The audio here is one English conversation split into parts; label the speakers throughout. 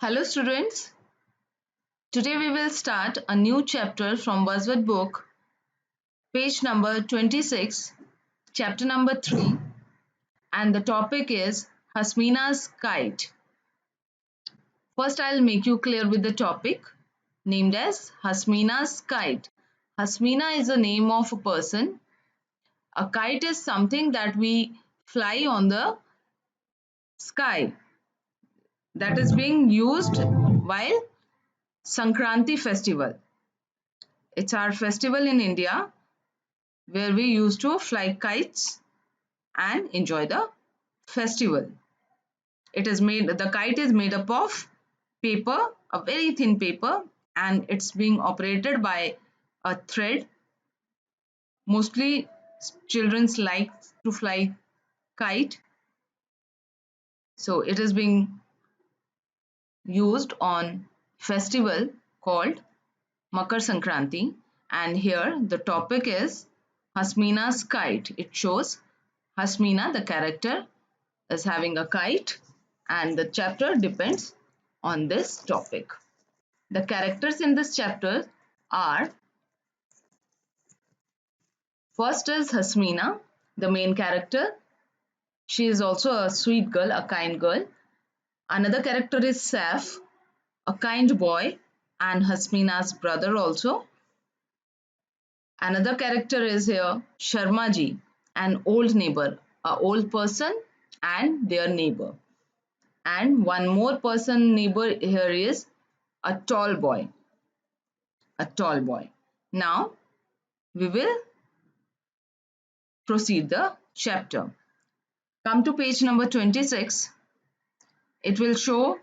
Speaker 1: Hello students, today we will start a new chapter from Buzzword book, page number 26, chapter number 3, and the topic is Hasmina's Kite. First I'll make you clear with the topic named as Hasmina's Kite. Hasmina is the name of a person. A kite is something that we fly on the sky that is being used while Sankranti festival. It's our festival in India where we used to fly kites and enjoy the festival. The kite is made up of paper, a very thin paper, and it's being operated by a thread. Mostly children like to fly kite, so it is being used on festival called Makar Sankranti. And here the topic is Hasmina's kite. It shows Hasmina, the character, is having a kite, and the chapter depends on this topic. The characters in this chapter are, first is Hasmina, the main character. She is also a sweet girl, a kind girl. Another character is Saif, a kind boy and Hasmina's brother also. Another character is here Sharmaji, an old neighbor, a old person and their neighbor. And one more person neighbor here is a tall boy, a tall boy. Now we will proceed the chapter. Come to page number 26. It will show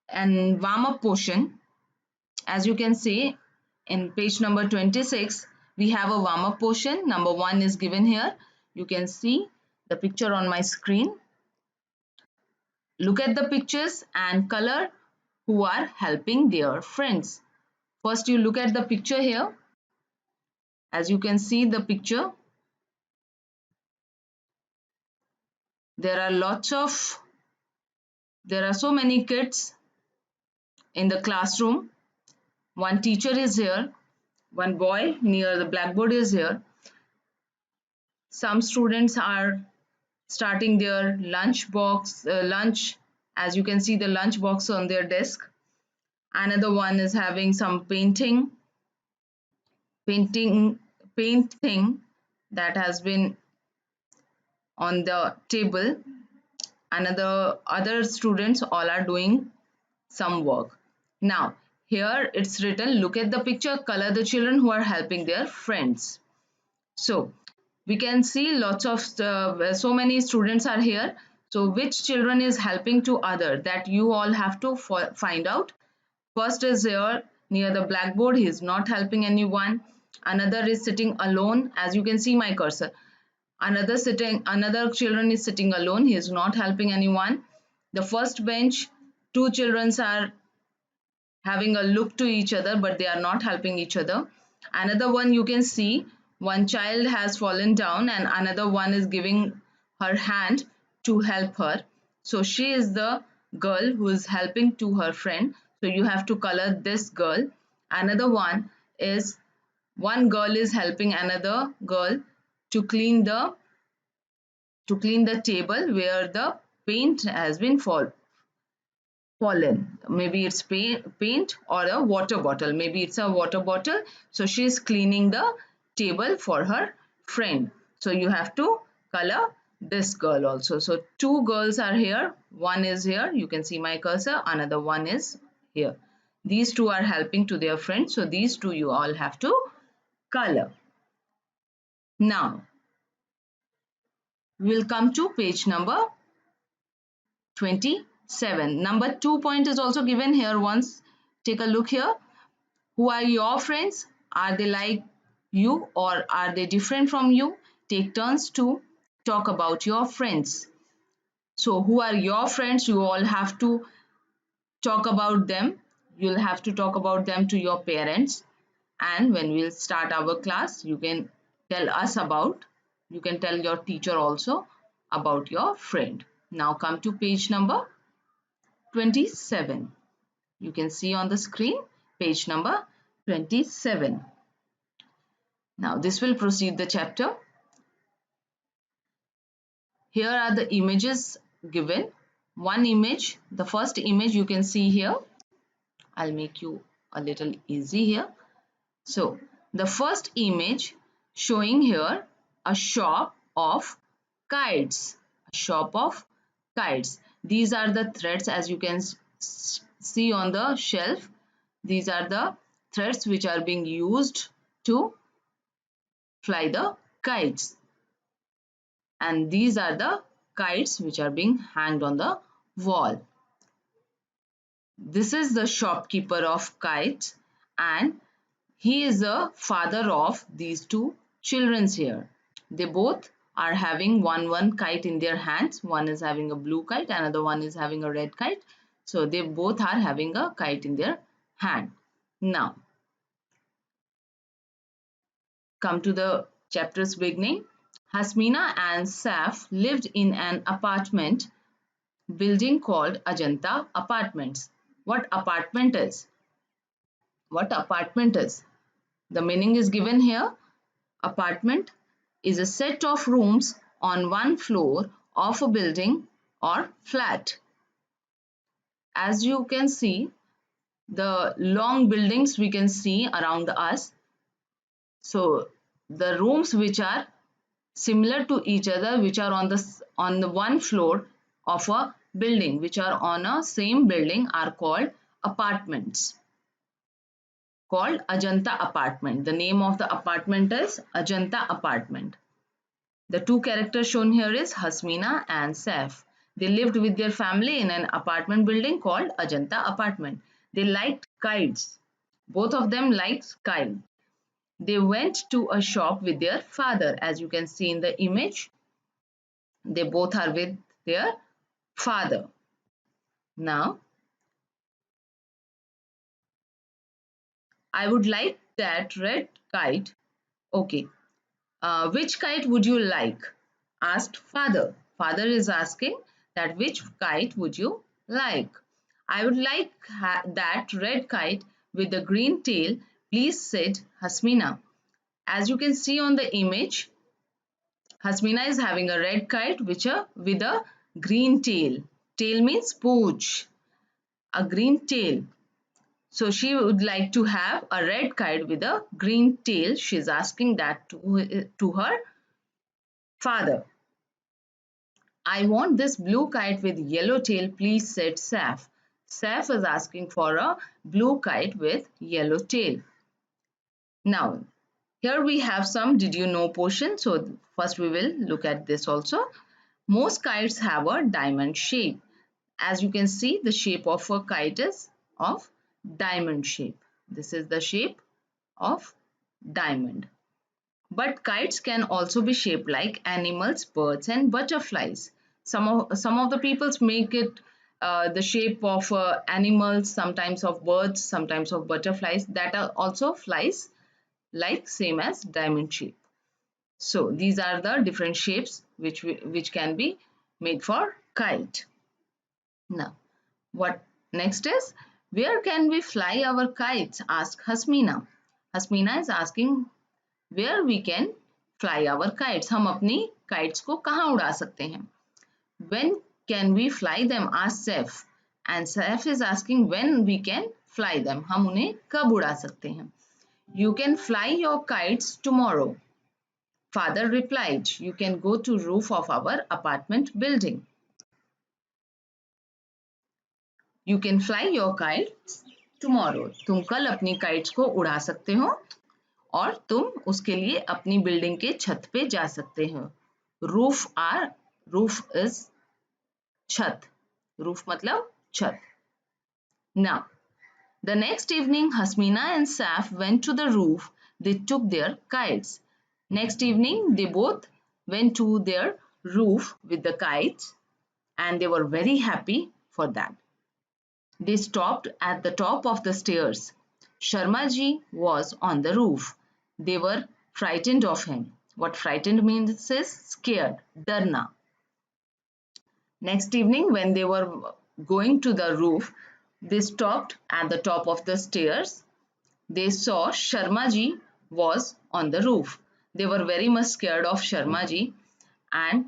Speaker 1: an warm up portion. As you can see in page number 26, we have a warm up portion. Number 1 is given here. You can see the picture on my screen. Look at the pictures and color who are helping their friends. First you look at the picture here. As you can see the picture, there are so many kids in the classroom. One teacher is here, one boy near the blackboard is here. Some students are starting their lunch. As you can see the lunch box on their desk. Another one is having some paint thing that has been on the table. Other students all are doing some work. Now here it's written, look at the picture, color the children who are helping their friends. So we can see lots of so many students are here. So which children is helping to other, that you all have to find out. First is here near the blackboard, he is not helping anyone. Another is sitting alone, as you can see my cursor. Another children is sitting alone, he is not helping anyone. The first bench, two children are having a look to each other, but they are not helping each other. Another one, you can see one child has fallen down and another one is giving her hand to help her. So she is the girl who is helping to her friend. So you have to color this girl. Another one is, one girl is helping another girl to clean the table where the paint has been fallen. Maybe it's paint or a water bottle. Maybe it's a water bottle. So she's cleaning the table for her friend. So you have to color this girl also. So two girls are here. One is here. You can see my cursor. Another one is here. These two are helping to their friend. So these two you all have to color. Now we'll come to page number 27. Number 2 point is also given here. Once take a look here. Who are your friends? Are they like you or are they different from you? Take turns to talk about your friends. So who are your friends? You all have to talk about them. You'll have to talk about them to your parents. And when we'll start our class, you can tell your teacher also about your friend. Now come to page number 27. You can see on the screen page number 27. Now this will proceed the chapter. Here are the images given. One image, the first image you can see here. I'll make you a little easy here. So the first image showing here a shop of kites. A shop of kites. These are the threads, as you can see on the shelf. These are the threads which are being used to fly the kites. And these are the kites which are being hanged on the wall. This is the shopkeeper of kites, and he is the father of these two children here. They both are having one kite in their hands. One is having a blue kite, another one is having a red kite. So they both are having a kite in their hand. Now, come to the chapter's beginning. Hasmina and Saif lived in an apartment building called Ajanta Apartments. What apartment is? What apartment is? The meaning is given here. Apartment is a set of rooms on one floor of a building or flat. As you can see, the long buildings we can see around us. So the rooms which are similar to each other, which are on the one floor of a building, which are on a same building, are called apartments. Called Ajanta Apartment. The name of the apartment is Ajanta Apartment. The two characters shown here is Hasmina and Saif. They lived with their family in an apartment building called Ajanta Apartment. They liked kites. Both of them liked kites. They went to a shop with their father. As you can see in the image, they both are with their father. Now, I would like that red kite. Okay, which kite would you like? Asked father. Father is asking that which kite would you like? I would like that red kite with the green tail, please, said Hasmina. As you can see on the image, Hasmina is having a red kite with a green tail. Tail means pooch, a green tail. So she would like to have a red kite with a green tail. She's asking that to her father. I want this blue kite with yellow tail, please, said Saif. Saif is asking for a blue kite with yellow tail. Now, here we have some did you know portion. So first we will look at this also. Most kites have a diamond shape. As you can see, the shape of a kite is of diamond shape. This is the shape of diamond. But kites can also be shaped like animals, birds and butterflies. Some of the peoples make it the shape of animals, sometimes of birds, sometimes of butterflies that are also flies like same as diamond shape. So these are the different shapes which can be made for kite. Now, what next is, where can we fly our kites? Asked Hasmina. Hasmina is asking where we can fly our kites. हम अपनी kites को कहाँ उड़ा सकते हैं? When can we fly them? Asked Saif. And Saif is asking when we can fly them. हम उन्हें कब उड़ा सकते हैं? You can fly your kites tomorrow. Father replied, you can go to roof of our apartment building. You can fly your kites tomorrow. तुम कल अपनी kites को उड़ा सकते हो और तुम उसके लिए अपनी बिल्डिंग के छत पे जा सकते हो. Roof is छत. Roof मतलब छत. Now, the next evening, Hasmina and Saif went to the roof. They took their kites. Next evening, they both went to their roof with the kites, and they were very happy for that. They stopped at the top of the stairs. Sharma ji was on the roof. They were frightened of him. What frightened means is scared, darna. Next evening, when they were going to the roof, they stopped at the top of the stairs. They saw Sharma ji was on the roof. They were very much scared of Sharma ji, and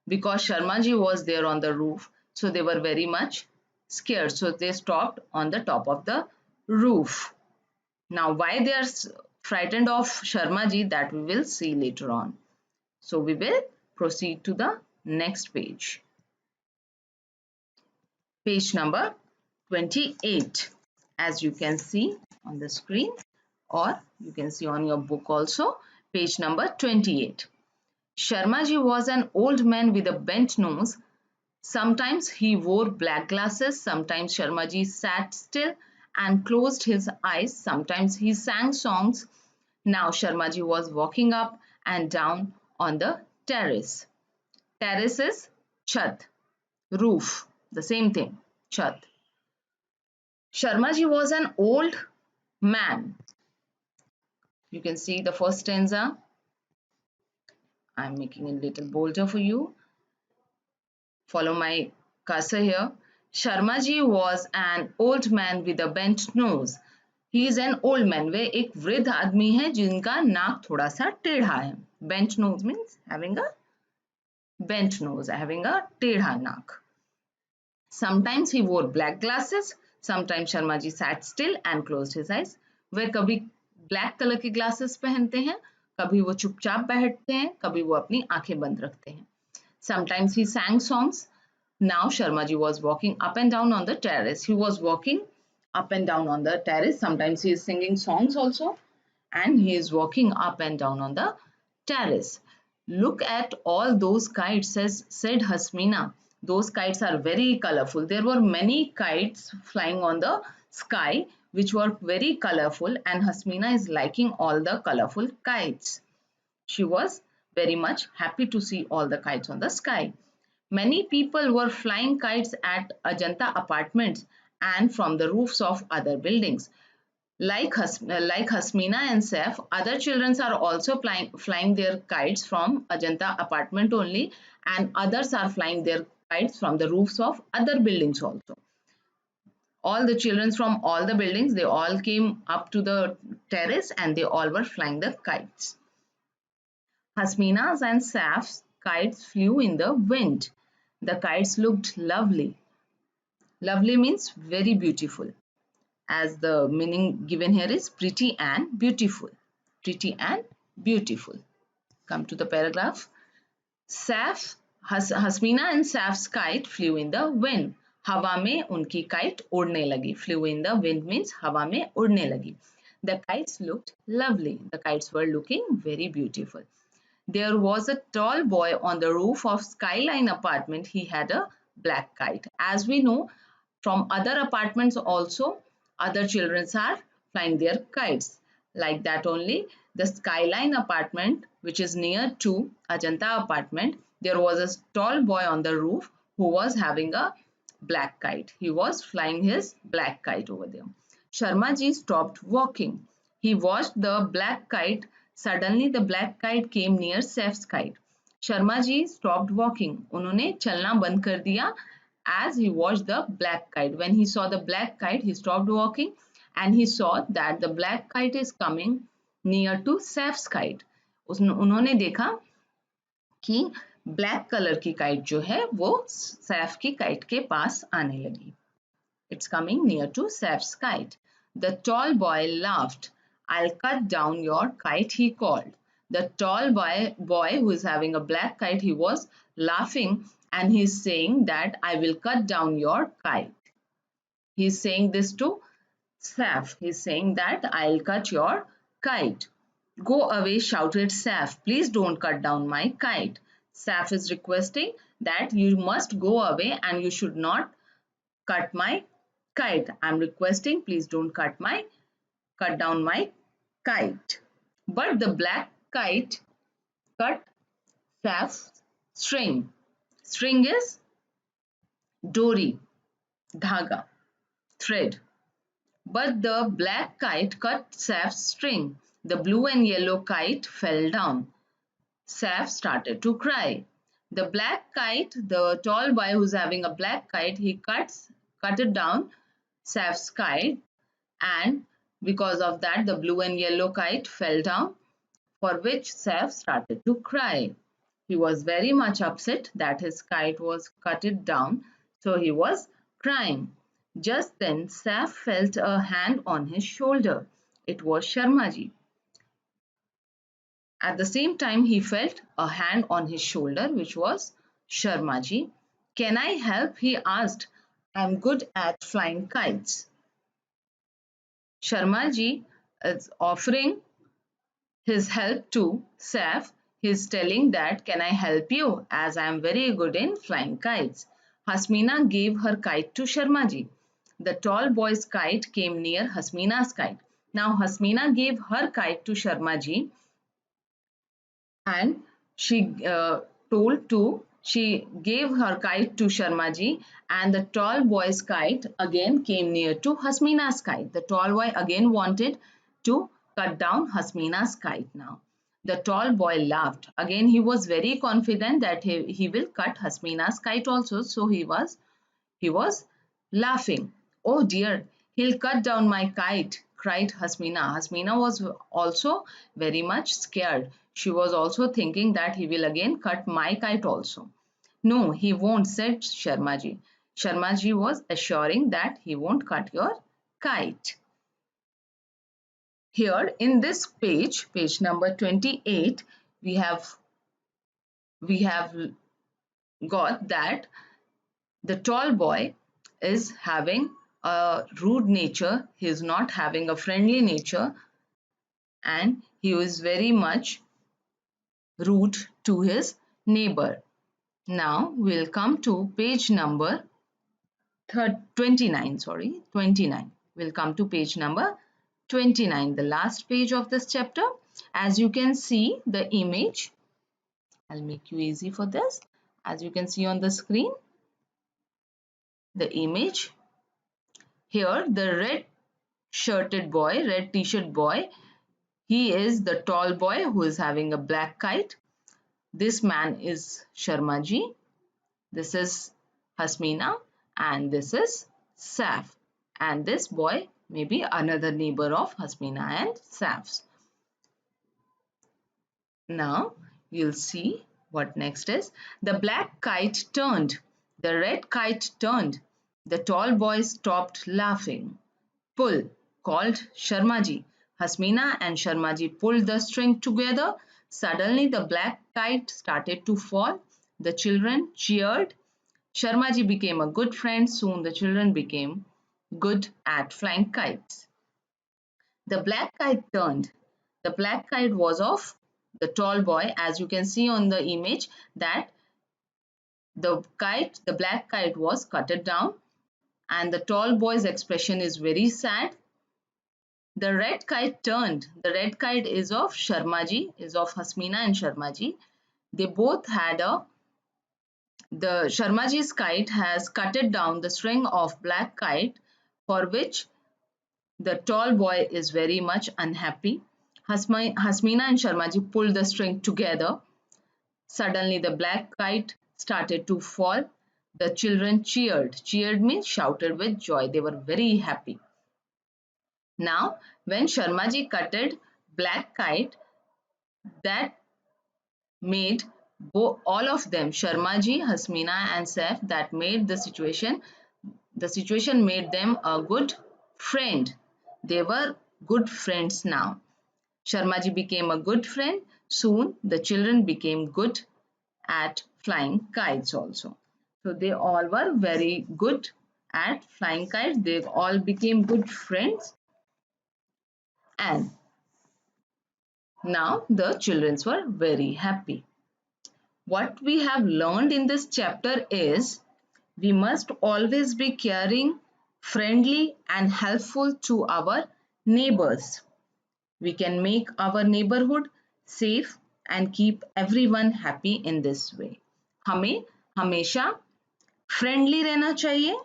Speaker 1: because Sharma ji was there on the roof, so they were very much scared. So they stopped on the top of the roof. Now, why they are frightened of Sharma ji, that we will see later on. So we will proceed to the next page. Page number 28, as you can see on the screen, or you can see on your book also. Page number 28. Sharma ji was an old man with a bent nose. Sometimes he wore black glasses. Sometimes Sharma ji sat still and closed his eyes. Sometimes he sang songs. Now Sharma ji was walking up and down on the terrace. Terrace is chat, roof, the same thing, chat. Sharma ji was an old man. You can see the first stanza. I'm making it a little bolder for you. Follow my cursor here. Sharma ji was an old man with a bent nose. He is an old man. वे एक वृद्ध आदमी है जिनका नाक थोड़ा सा टेढ़ा है. Bent nose means having a bent nose, having a टेढ़ा नाक. Sometimes he wore black glasses. Sometimes Sharma ji sat still and closed his eyes. वे कभी ब्लैक कलर के ग्लासेस पहनते हैं, कभी वो चुपचाप बैठते हैं, कभी वो अपनी आंखें बंद रखते हैं. Sometimes he sang songs. Now Sharma ji was walking up and down on the terrace. He was walking up and down on the terrace. Sometimes he is singing songs also, and he is walking up and down on the terrace. Look at all those kites, said Hasmina. Those kites are very colorful. There were many kites flying on the sky which were very colorful, and Hasmina is liking all the colorful kites. She was very much happy to see all the kites on the sky. Many people were flying kites at Ajanta apartments and from the roofs of other buildings. Like Hasmina and Saif, other children are also flying their kites from Ajanta apartment only, and others are flying their kites from the roofs of other buildings also. All the children from all the buildings, they all came up to the terrace and they all were flying the kites. Hasmina's and Saif's kites flew in the wind. The kites looked lovely. Lovely means very beautiful, as the meaning given here is pretty and beautiful. Pretty and beautiful. Come to the paragraph. Hasmina and Saif's kite flew in the wind. हवा में उनकी kite उड़ने लगी. Flew in the wind means हवा में उड़ने लगी. The kites looked lovely. The kites were looking very beautiful. There was a tall boy on the roof of Skyline apartment. He had a black kite. As we know, from other apartments also, other children are flying their kites. Like that only, the Skyline apartment, which is near to Ajanta apartment, there was a tall boy on the roof who was having a black kite. He was flying his black kite over there. Sharma ji stopped walking. He watched the black kite. Suddenly the black kite came near Saif's kite. Sharma ji stopped walking. उन्होंने चलना बंद कर दिया as he watched the black kite. When he saw the black kite, he stopped walking and he saw that the black kite is coming near to Saif's kite. उन्होंने देखा कि black colour की kite जो है वो सैफ की kite के पास आने लगी. It's coming near to Saif's kite. The tall boy laughed. I'll cut down your kite, he called. The tall boy who is having a black kite, he was laughing and he's saying that I will cut down your kite. He's saying this to Saif. He's saying that I'll cut your kite. Go away, shouted Saif. Please don't cut down my kite. Saif is requesting that you must go away and you should not cut my kite. I'm requesting, please don't cut down my kite. But the black kite cut Saif's string. String is dory, dhaga, thread. But the black kite cut Saif's string. The blue and yellow kite fell down. Saif started to cry. The black kite, the tall boy who's having a black kite, he cuts cut down Saf's kite, and because of that the blue and yellow kite fell down, for which Saf started to cry. He was very much upset that his kite was cut it down, so he was crying. Just then Saf felt a hand on his shoulder. It was Sharmaji. At the same time he felt a hand on his shoulder, which was Sharmaji. Can I help? He asked. I'm good at flying kites. Sharmaji is offering his help to Saf. He's telling that, can I help you, as I am very good in flying kites. Hasmina gave her kite to Sharmaji. The tall boy's kite came near Hasmina's kite. Now Hasmina gave her kite to Sharmaji, and she gave her kite to Sharmaji, and the tall boy's kite again came near to Hasmina's kite. The tall boy again wanted to cut down Hasmina's kite now. The tall boy laughed. Again, he was very confident that he will cut Hasmina's kite also, so he was laughing. Oh dear, he'll cut down my kite, cried Hasmina. Hasmina was also very much scared. She was also thinking that he will again cut my kite also. No, he won't, said Sharmaji. Sharmaji was assuring that he won't cut your kite. Here in this page, page number 28, we have got that the tall boy is having a rude nature, he is not having a friendly nature, and he is very much rude to his neighbor. Now we'll come to page number 29, 29. We'll come to page number 29, the last page of this chapter. As you can see the image, I'll make you easy for this. As you can see on the screen, the image. Here the red shirted boy, red t-shirt boy, he is the tall boy who is having a black kite. This man is Sharmaji, this is Hasmina, and this is Saf. And this boy may be another neighbor of Hasmina and Saf's. Now you'll see what next is. The black kite turned, the red kite turned. The tall boy stopped laughing. Pull, called Sharmaji. Hasmina and Sharmaji pulled the string together. Suddenly the black kite started to fall. The children cheered. Sharmaji became a good friend. Soon the children became good at flying kites. The black kite turned. The black kite was of the tall boy. As you can see on the image that the black kite was cutted down, and the tall boy's expression is very sad. The red kite turned. The red kite is of Sharmaji, is of Hasmina and Sharmaji. They both had the Sharmaji's kite has cutted down the string of black kite, for which the tall boy is very much unhappy. Hasmina and Sharmaji pulled the string together. Suddenly the black kite started to fall. The children cheered. Cheered means shouted with joy. They were very happy. Now, when Sharmaji cutted black kite, that made all of them, Sharmaji, Hasmina and Saif, that made the situation made them a good friend. They were good friends now. Sharmaji became a good friend. Soon the children became good at flying kites also. So they all were very good at flying kites. They all became good friends, and now the children were very happy. What we have learned in this chapter is we must always be caring, friendly and helpful to our neighbors. We can make our neighborhood safe and keep everyone happy in this way. हमें हमेशा friendly रहना चाहिए,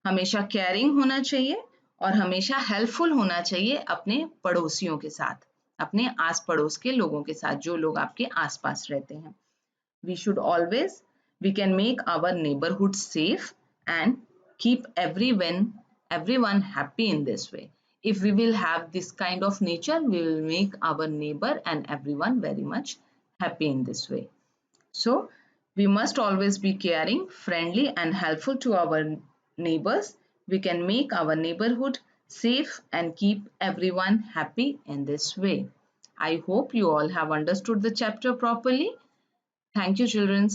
Speaker 1: हमेशा caring होना चाहिए और हमेशा helpful होना चाहिए अपने पड़ोसियों के साथ, अपने आस पड़ोस के लोगों के साथ, जो लोग आपके आसपास रहते हैं. We can make our neighborhood safe and keep everyone happy in this way. If we will have this kind of nature, we will make our neighbor and everyone very much happy in this way. So we must always be caring, friendly, and helpful to our neighbors. We can make our neighborhood safe and keep everyone happy in this way. I hope you all have understood the chapter properly. Thank you, children.